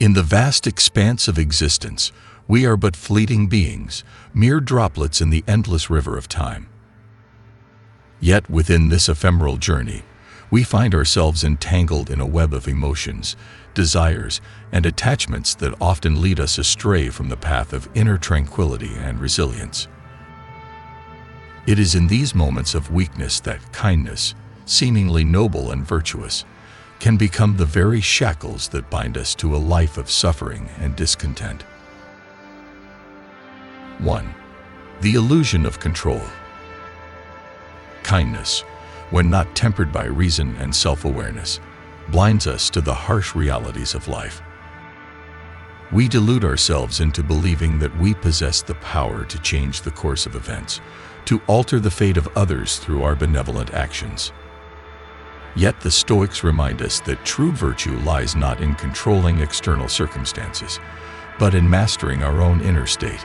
In the vast expanse of existence, we are but fleeting beings, mere droplets in the endless river of time. Yet within this ephemeral journey, we find ourselves entangled in a web of emotions, desires, and attachments that often lead us astray from the path of inner tranquility and resilience. It is in these moments of weakness that kindness, seemingly noble and virtuous, can become the very shackles that bind us to a life of suffering and discontent. 1. The illusion of control. Kindness, when not tempered by reason and self-awareness, blinds us to the harsh realities of life. We delude ourselves into believing that we possess the power to change the course of events, to alter the fate of others through our benevolent actions. Yet the Stoics remind us that true virtue lies not in controlling external circumstances, but in mastering our own inner state.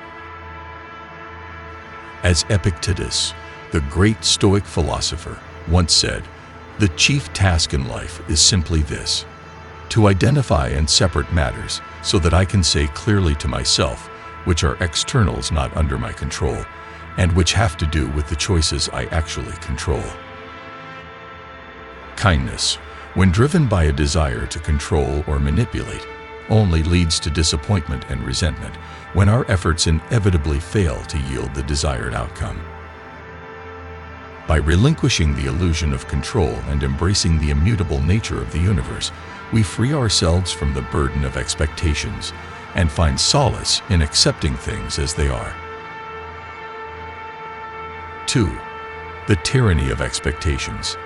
As Epictetus, the great Stoic philosopher, once said, "The chief task in life is simply this: to identify and separate matters so that I can say clearly to myself which are externals not under my control, and which have to do with the choices I actually control." Kindness, when driven by a desire to control or manipulate, only leads to disappointment and resentment when our efforts inevitably fail to yield the desired outcome. By relinquishing the illusion of control and embracing the immutable nature of the universe, we free ourselves from the burden of expectations and find solace in accepting things as they are. 2. The tyranny of expectations.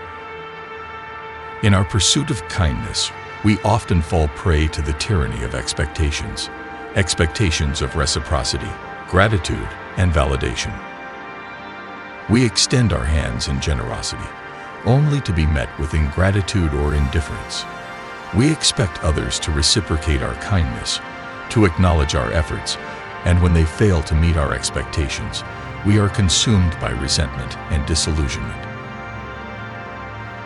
In our pursuit of kindness, we often fall prey to the tyranny of expectations, expectations of reciprocity, gratitude, and validation. We extend our hands in generosity, only to be met with ingratitude or indifference. We expect others to reciprocate our kindness, to acknowledge our efforts, and when they fail to meet our expectations, we are consumed by resentment and disillusionment.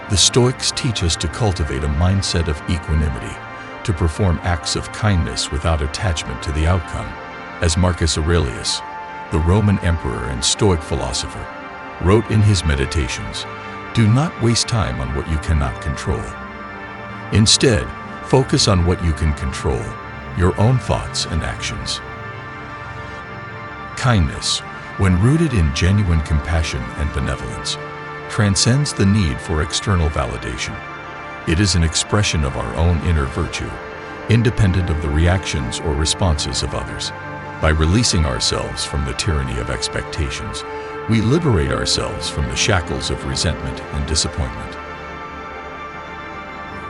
The Stoics teach us to cultivate a mindset of equanimity, to perform acts of kindness without attachment to the outcome. As Marcus Aurelius, the Roman emperor and Stoic philosopher, wrote in his Meditations, "Do not waste time on what you cannot control. Instead, focus on what you can control, your own thoughts and actions." Kindness, when rooted in genuine compassion and benevolence, transcends the need for external validation. It is an expression of our own inner virtue, independent of the reactions or responses of others. By releasing ourselves from the tyranny of expectations, we liberate ourselves from the shackles of resentment and disappointment.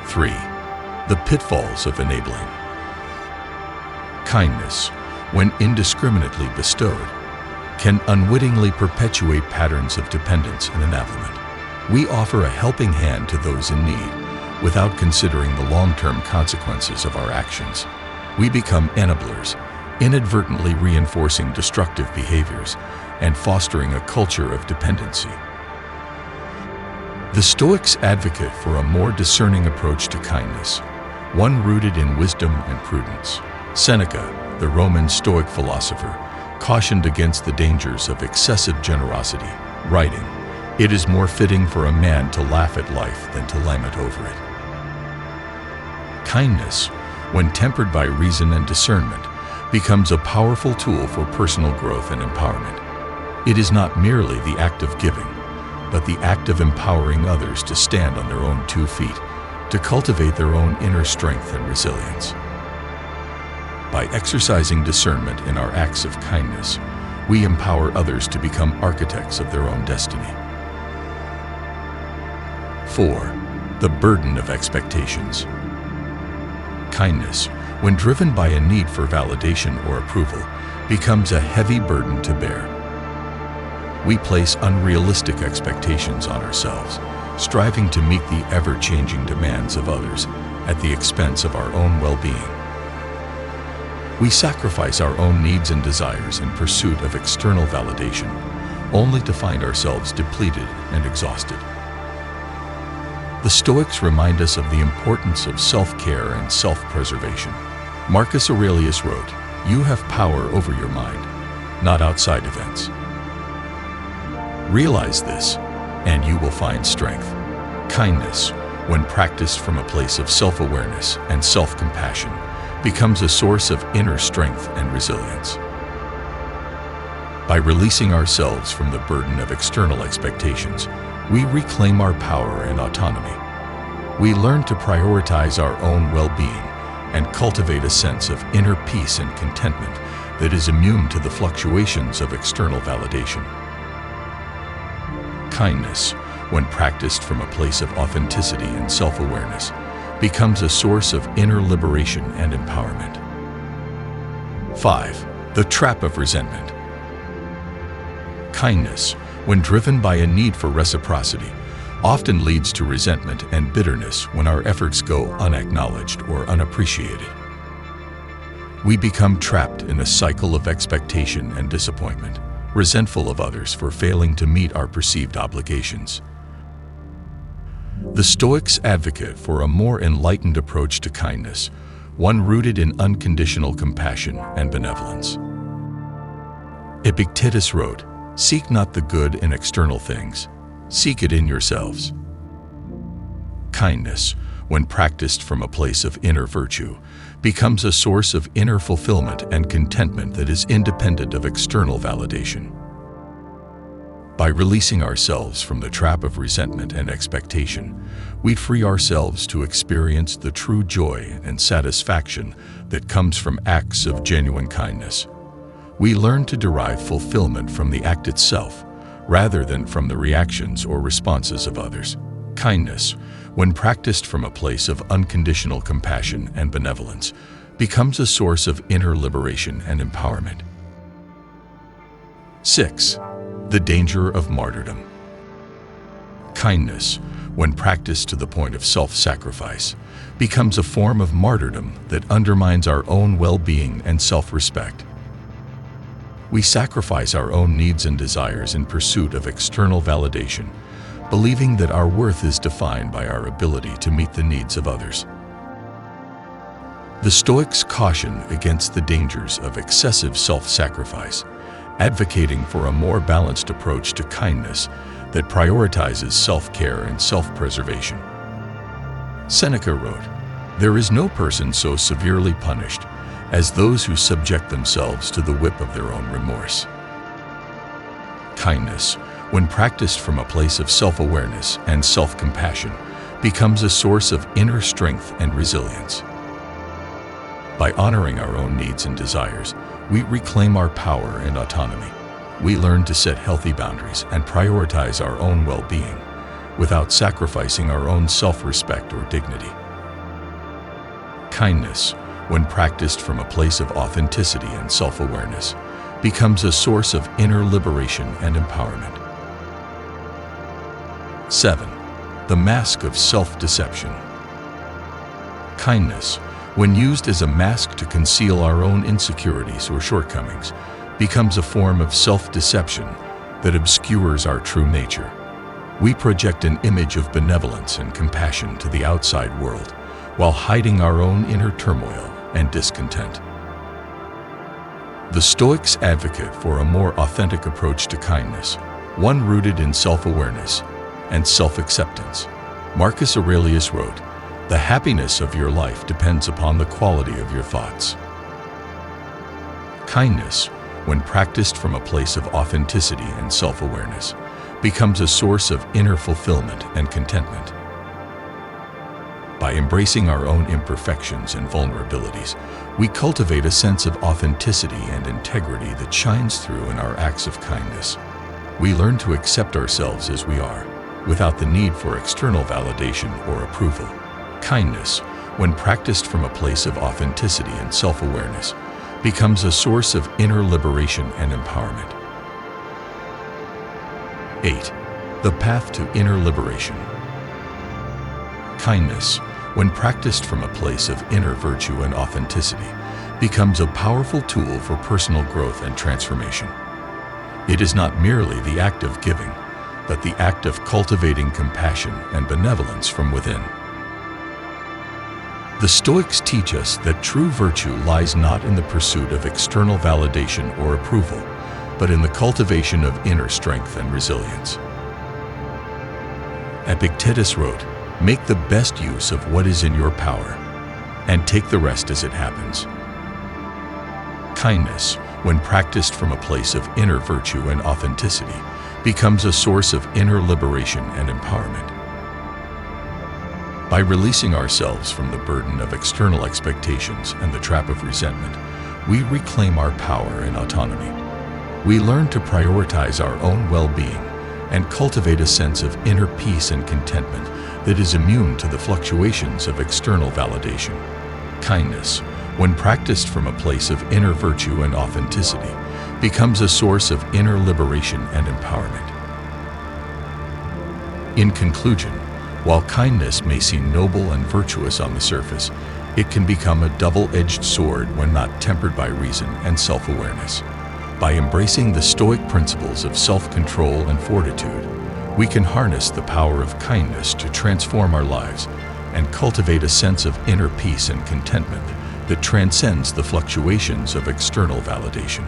3. The pitfalls of enabling. Kindness, when indiscriminately bestowed, can unwittingly perpetuate patterns of dependence and enavelment. We offer a helping hand to those in need, without considering the long-term consequences of our actions. We become enablers, inadvertently reinforcing destructive behaviors and fostering a culture of dependency. The Stoics advocate for a more discerning approach to kindness, one rooted in wisdom and prudence. Seneca, the Roman Stoic philosopher, cautioned against the dangers of excessive generosity, writing, "It is more fitting for a man to laugh at life than to lament over it." Kindness, when tempered by reason and discernment, becomes a powerful tool for personal growth and empowerment. It is not merely the act of giving, but the act of empowering others to stand on their own 2 feet, to cultivate their own inner strength and resilience. By exercising discernment in our acts of kindness, we empower others to become architects of their own destiny. 4. The burden of expectations. Kindness, when driven by a need for validation or approval, becomes a heavy burden to bear. We place unrealistic expectations on ourselves, striving to meet the ever-changing demands of others at the expense of our own well-being. We sacrifice our own needs and desires in pursuit of external validation, only to find ourselves depleted and exhausted. The Stoics remind us of the importance of self-care and self-preservation. Marcus Aurelius wrote, "You have power over your mind, not outside events." Realize this, and you will find strength. Kindness, when practiced from a place of self-awareness and self-compassion, becomes a source of inner strength and resilience. By releasing ourselves from the burden of external expectations, we reclaim our power and autonomy. We learn to prioritize our own well-being and cultivate a sense of inner peace and contentment that is immune to the fluctuations of external validation. Kindness, when practiced from a place of authenticity and self-awareness, becomes a source of inner liberation and empowerment. 5. The trap of resentment. Kindness, when driven by a need for reciprocity, often leads to resentment and bitterness when our efforts go unacknowledged or unappreciated. We become trapped in a cycle of expectation and disappointment, resentful of others for failing to meet our perceived obligations. The Stoics advocate for a more enlightened approach to kindness, one rooted in unconditional compassion and benevolence. Epictetus wrote, "Seek not the good in external things, seek it in yourselves." Kindness, when practiced from a place of inner virtue, becomes a source of inner fulfillment and contentment that is independent of external validation. By releasing ourselves from the trap of resentment and expectation, we free ourselves to experience the true joy and satisfaction that comes from acts of genuine kindness. We learn to derive fulfillment from the act itself, rather than from the reactions or responses of others. Kindness, when practiced from a place of unconditional compassion and benevolence, becomes a source of inner liberation and empowerment. 6. The danger of martyrdom. Kindness, when practiced to the point of self-sacrifice, becomes a form of martyrdom that undermines our own well-being and self-respect. We sacrifice our own needs and desires in pursuit of external validation, believing that our worth is defined by our ability to meet the needs of others. The Stoics caution against the dangers of excessive self-sacrifice, advocating for a more balanced approach to kindness that prioritizes self-care and self-preservation. Seneca wrote, "There is no person so severely punished as those who subject themselves to the whip of their own remorse." Kindness, when practiced from a place of self-awareness and self-compassion, becomes a source of inner strength and resilience. By honoring our own needs and desires, we reclaim our power and autonomy. We learn to set healthy boundaries and prioritize our own well-being, without sacrificing our own self-respect or dignity. Kindness, when practiced from a place of authenticity and self-awareness, becomes a source of inner liberation and empowerment. 7. The mask of self-deception. Kindness, when used as a mask to conceal our own insecurities or shortcomings, becomes a form of self-deception that obscures our true nature. We project an image of benevolence and compassion to the outside world, while hiding our own inner turmoil and discontent. The Stoics advocate for a more authentic approach to kindness, one rooted in self-awareness and self-acceptance. Marcus Aurelius wrote, "The happiness of your life depends upon the quality of your thoughts." Kindness, when practiced from a place of authenticity and self-awareness, becomes a source of inner fulfillment and contentment. By embracing our own imperfections and vulnerabilities, we cultivate a sense of authenticity and integrity that shines through in our acts of kindness. We learn to accept ourselves as we are, without the need for external validation or approval. Kindness, when practiced from a place of authenticity and self-awareness, becomes a source of inner liberation and empowerment. 8. The path to inner liberation. Kindness, when practiced from a place of inner virtue and authenticity, becomes a powerful tool for personal growth and transformation. It is not merely the act of giving, but the act of cultivating compassion and benevolence from within. The Stoics teach us that true virtue lies not in the pursuit of external validation or approval, but in the cultivation of inner strength and resilience. Epictetus wrote, "Make the best use of what is in your power, and take the rest as it happens." Kindness, when practiced from a place of inner virtue and authenticity, becomes a source of inner liberation and empowerment. By releasing ourselves from the burden of external expectations and the trap of resentment, we reclaim our power and autonomy. We learn to prioritize our own well-being and cultivate a sense of inner peace and contentment that is immune to the fluctuations of external validation. Kindness, when practiced from a place of inner virtue and authenticity, becomes a source of inner liberation and empowerment. In conclusion, while kindness may seem noble and virtuous on the surface, it can become a double-edged sword when not tempered by reason and self-awareness. By embracing the Stoic principles of self-control and fortitude, we can harness the power of kindness to transform our lives and cultivate a sense of inner peace and contentment that transcends the fluctuations of external validation.